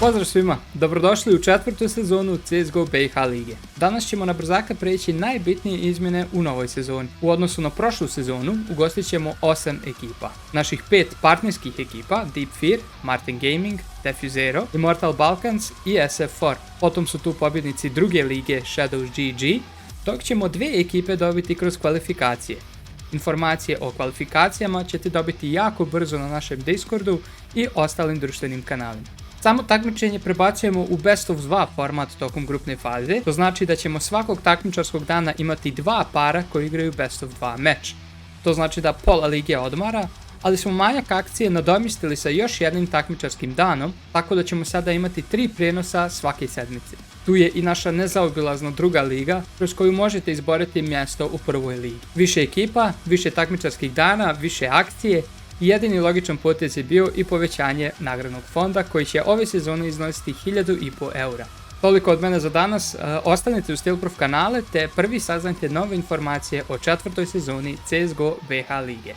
Pozdrav svima, dobrodošli u četvrtu sezonu CSGO BiH lige. Danas ćemo na brzaka preći najbitnije izmjene u novoj sezoni. U odnosu na prošlu sezonu ugostit ćemo 8 ekipa. Naših 5 partnerskih ekipa, Deep Fear, Martin Gaming, Defuzero, Immortal Balkans i SF4. Potom su tu pobjednici druge lige Shadows GG, dok ćemo 2 ekipe dobiti kroz kvalifikacije. Informacije o kvalifikacijama ćete dobiti jako brzo na našem Discordu i ostalim društvenim kanalima. Samo takmičenje prebacujemo u Best of 2 format tokom grupne faze, to znači da ćemo svakog takmičarskog dana imati 2 para koji igraju Best of 2 meč. To znači da pola lige odmara, ali smo manjak akcije nadomjestili sa još jednim takmičarskim danom, tako da ćemo sada imati 3 prijenosa svake sedmice. Tu je i naša nezaobilazna druga liga, kroz koju možete izboriti mjesto u prvoj ligi. Više ekipa, više takmičarskih dana, više akcije. Jedini logičan potez je bio i povećanje nagradnog fonda koji će ove sezone iznositi 1.500 eura. Toliko od mene za danas, ostanite u Steelproof kanale te prvi saznajte nove informacije o četvrtoj sezoni CSGO BiH lige.